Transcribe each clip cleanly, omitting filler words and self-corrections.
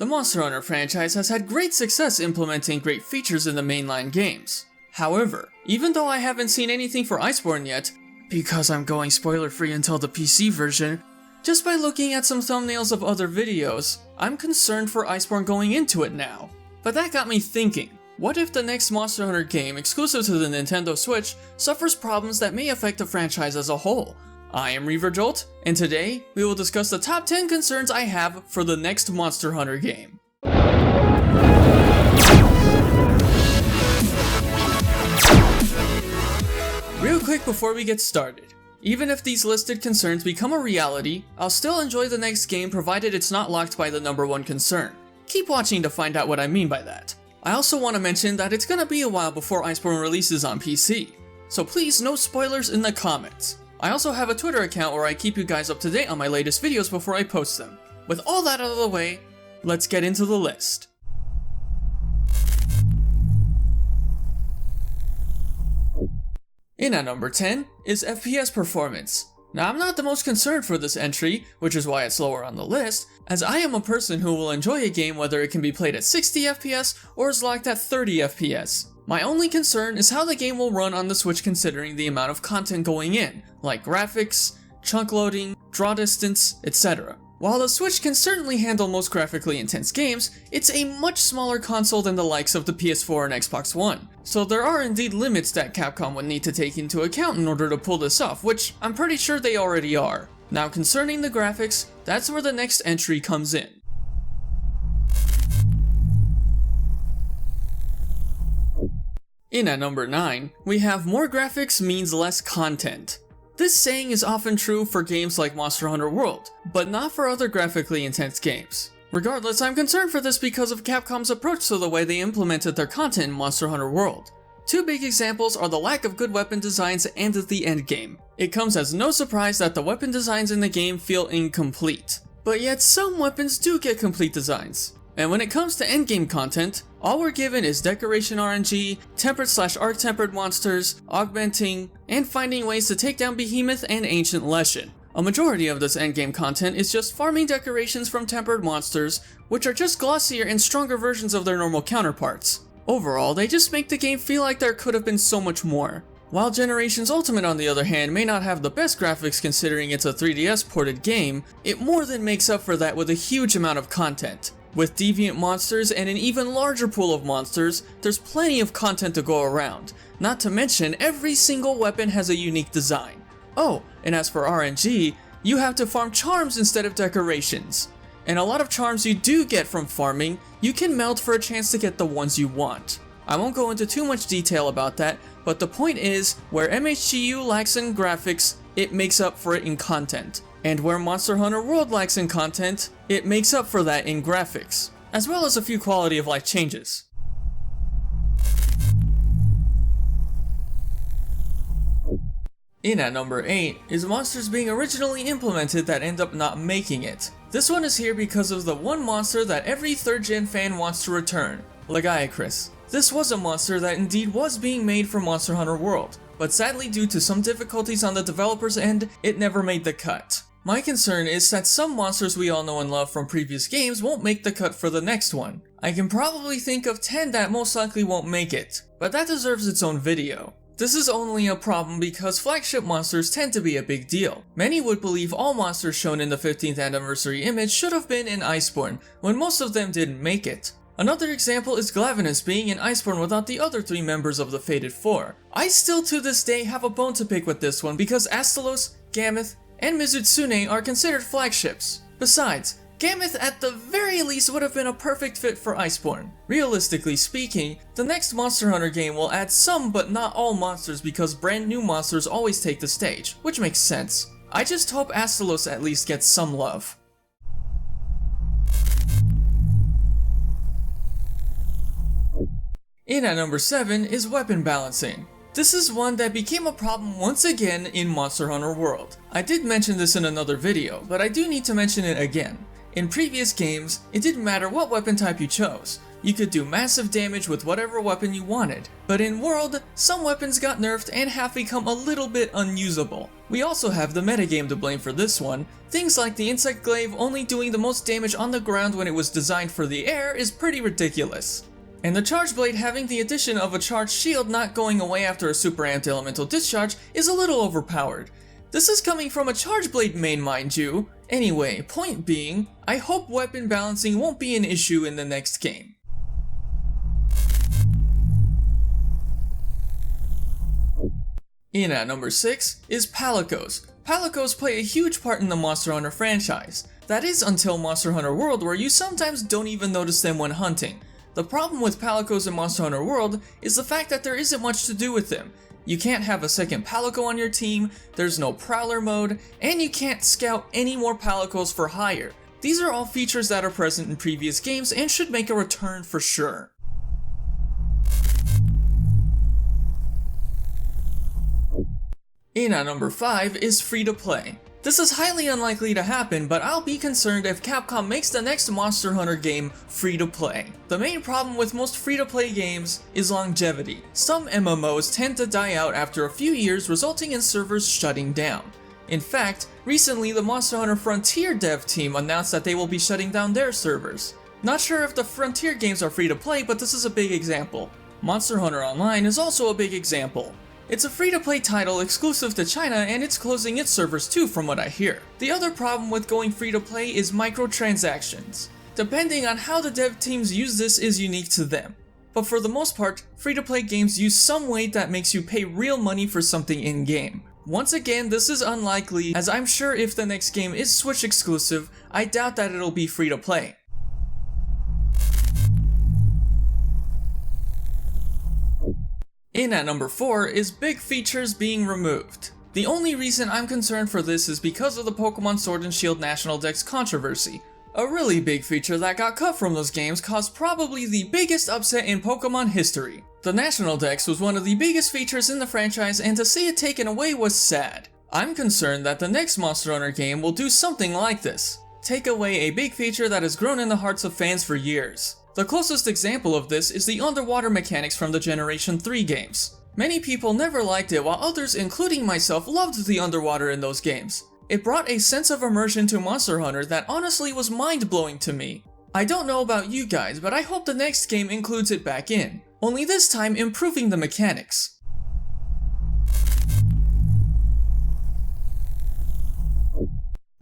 The Monster Hunter franchise has had great success implementing great features in the mainline games. However, even though I haven't seen anything for Iceborne yet, because I'm going spoiler free until the PC version, just by looking at some thumbnails of other videos, I'm concerned for Iceborne going into it now. But that got me thinking, what if the next Monster Hunter game exclusive to the Nintendo Switch suffers problems that may affect the franchise as a whole? I am ReaverJolt, and today we will discuss the top 10 concerns I have for the next Monster Hunter game. Real quick before we get started, even if these listed concerns become a reality, I'll still enjoy the next game provided it's not locked by the number one concern. Keep watching to find out what I mean by that. I also want to mention that it's gonna be a while before Iceborne releases on PC, so please no spoilers in the comments. I also have a Twitter account where I keep you guys up to date on my latest videos before I post them. With all that out of the way, let's get into the list. In at number 10 is FPS performance. Now I'm not the most concerned for this entry, which is why it's lower on the list, as I am a person who will enjoy a game whether it can be played at 60 FPS or is locked at 30 FPS. My only concern is how the game will run on the Switch considering the amount of content going in, like graphics, chunk loading, draw distance, etc. While the Switch can certainly handle most graphically intense games, it's a much smaller console than the likes of the PS4 and Xbox One, so there are indeed limits that Capcom would need to take into account in order to pull this off, which I'm pretty sure they already are. Now concerning the graphics, that's where the next entry comes in. In at number 9, we have more graphics means less content. This saying is often true for games like Monster Hunter World, but not for other graphically intense games. Regardless, I'm concerned for this because of Capcom's approach to the way they implemented their content in Monster Hunter World. Two big examples are the lack of good weapon designs and the endgame. It comes as no surprise that the weapon designs in the game feel incomplete, but yet some weapons do get complete designs. And when it comes to endgame content, all we're given is decoration RNG, tempered/arc-tempered monsters, augmenting, and finding ways to take down Behemoth and Ancient Leshen. A majority of this endgame content is just farming decorations from tempered monsters, which are just glossier and stronger versions of their normal counterparts. Overall, they just make the game feel like there could have been so much more. While Generations Ultimate on the other hand may not have the best graphics considering it's a 3DS ported game, it more than makes up for that with a huge amount of content. With deviant monsters and an even larger pool of monsters, there's plenty of content to go around. Not to mention, every single weapon has a unique design. Oh, and as for RNG, you have to farm charms instead of decorations. And a lot of charms you do get from farming, you can melt for a chance to get the ones you want. I won't go into too much detail about that, but the point is, where MHGen lacks in graphics, it makes up for it in content. And where Monster Hunter World lacks in content, it makes up for that in graphics, as well as a few quality of life changes. In at number 8 is monsters being originally implemented that end up not making it. This one is here because of the one monster that every 3rd gen fan wants to return, Lagiacrus. This was a monster that indeed was being made for Monster Hunter World, but sadly due to some difficulties on the developer's end, it never made the cut. My concern is that some monsters we all know and love from previous games won't make the cut for the next one. I can probably think of 10 that most likely won't make it, but that deserves its own video. This is only a problem because flagship monsters tend to be a big deal. Many would believe all monsters shown in the 15th anniversary image should have been in Iceborne, when most of them didn't make it. Another example is Glavenus being in Iceborne without the other 3 members of the Fated 4. I still to this day have a bone to pick with this one because Astalos, Gameth, and Mizutsune are considered flagships. Besides, Gameth at the very least would have been a perfect fit for Iceborne. Realistically speaking, the next Monster Hunter game will add some but not all monsters because brand new monsters always take the stage, which makes sense. I just hope Astalos at least gets some love. In at number 7 is weapon balancing. This is one that became a problem once again in Monster Hunter World. I did mention this in another video, but I do need to mention it again. In previous games, it didn't matter what weapon type you chose. You could do massive damage with whatever weapon you wanted. But in World, some weapons got nerfed and have become a little bit unusable. We also have the metagame to blame for this one. Things like the Insect Glaive only doing the most damage on the ground when it was designed for the air is pretty ridiculous. And the Charge Blade having the addition of a charged shield not going away after a super amped elemental discharge is a little overpowered. This is coming from a Charge Blade main, mind you. Anyway, point being, I hope weapon balancing won't be an issue in the next game. In at number 6 is Palicos. Palicos play a huge part in the Monster Hunter franchise. That is until Monster Hunter World, where you sometimes don't even notice them when hunting. The problem with Palicos in Monster Hunter World is the fact that there isn't much to do with them. You can't have a second Palico on your team, there's no Prowler mode, and you can't scout any more Palicos for hire. These are all features that are present in previous games and should make a return for sure. In at number 5 is free-to-play. This is highly unlikely to happen, but I'll be concerned if Capcom makes the next Monster Hunter game free-to-play. The main problem with most free-to-play games is longevity. Some MMOs tend to die out after a few years, resulting in servers shutting down. In fact, recently the Monster Hunter Frontier dev team announced that they will be shutting down their servers. Not sure if the Frontier games are free-to-play, but this is a big example. Monster Hunter Online is also a big example. It's a free-to-play title exclusive to China, and it's closing its servers too from what I hear. The other problem with going free-to-play is microtransactions. Depending on how the dev teams use this is unique to them. But for the most part, free-to-play games use some way that makes you pay real money for something in-game. Once again, this is unlikely, as I'm sure if the next game is Switch exclusive, I doubt that it'll be free-to-play. In at number 4 is big features being removed. The only reason I'm concerned for this is because of the Pokemon Sword and Shield National Dex controversy. A really big feature that got cut from those games caused probably the biggest upset in Pokemon history. The National Dex was one of the biggest features in the franchise, and to see it taken away was sad. I'm concerned that the next Monster Hunter game will do something like this. Take away a big feature that has grown in the hearts of fans for years. The closest example of this is the underwater mechanics from the Generation 3 games. Many people never liked it, while others, including myself, loved the underwater in those games. It brought a sense of immersion to Monster Hunter that honestly was mind-blowing to me. I don't know about you guys, but I hope the next game includes it back in, only this time improving the mechanics.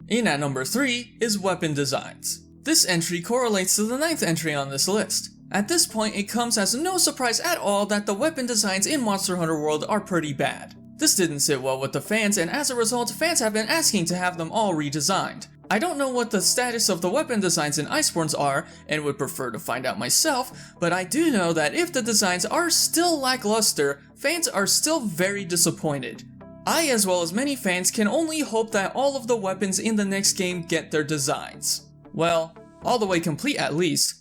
In at number 3 is weapon designs. This entry correlates to the 9th entry on this list. At this point, it comes as no surprise at all that the weapon designs in Monster Hunter World are pretty bad. This didn't sit well with the fans, and as a result, fans have been asking to have them all redesigned. I don't know what the status of the weapon designs in Iceborne are, and would prefer to find out myself, but I do know that if the designs are still lackluster, fans are still very disappointed. I, as well as many fans, can only hope that all of the weapons in the next game get their designs. Well, all the way complete at least.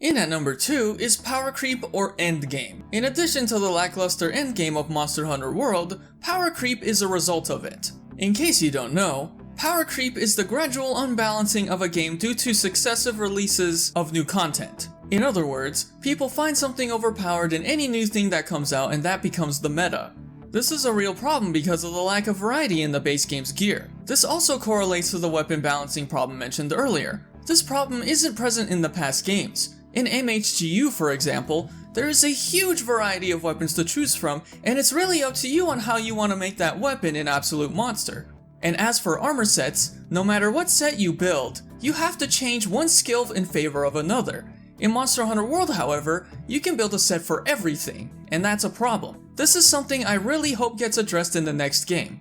In at number 2 is power creep or endgame. In addition to the lackluster endgame of Monster Hunter World, power creep is a result of it. In case you don't know, power creep is the gradual unbalancing of a game due to successive releases of new content. In other words, people find something overpowered in any new thing that comes out, and that becomes the meta. This is a real problem because of the lack of variety in the base game's gear. This also correlates to the weapon balancing problem mentioned earlier. This problem isn't present in the past games. In MHGu, for example, there is a huge variety of weapons to choose from, and it's really up to you on how you want to make that weapon an absolute monster. And as for armor sets, no matter what set you build, you have to change one skill in favor of another. In Monster Hunter World, however, you can build a set for everything, and that's a problem. This is something I really hope gets addressed in the next game.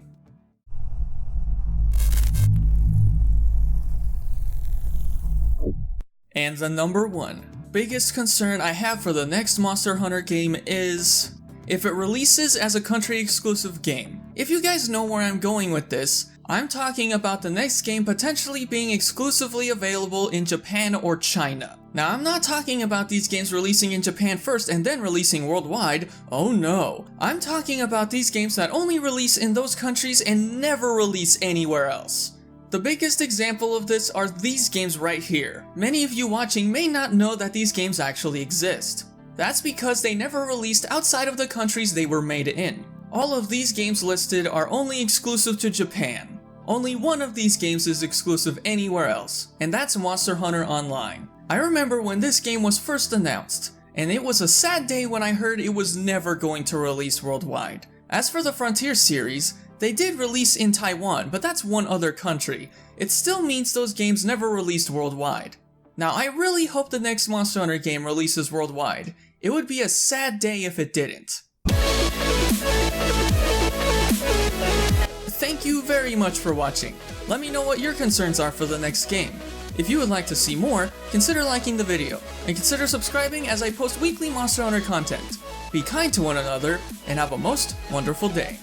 And the number 1 biggest concern I have for the next Monster Hunter game is if it releases as a country exclusive game. If you guys know where I'm going with this, I'm talking about the next game potentially being exclusively available in Japan or China. Now, I'm not talking about these games releasing in Japan first and then releasing worldwide. Oh no. I'm talking about these games that only release in those countries and never release anywhere else. The biggest example of this are these games right here. Many of you watching may not know that these games actually exist. That's because they never released outside of the countries they were made in. All of these games listed are only exclusive to Japan. Only one of these games is exclusive anywhere else, and that's Monster Hunter Online. I remember when this game was first announced, and it was a sad day when I heard it was never going to release worldwide. As for the Frontier series, they did release in Taiwan, but that's one other country. It still means those games never released worldwide. Now, I really hope the next Monster Hunter game releases worldwide. It would be a sad day if it didn't. Thank you very much for watching. Let me know what your concerns are for the next game. If you would like to see more, consider liking the video, and consider subscribing as I post weekly Monster Hunter content. Be kind to one another, and have a most wonderful day.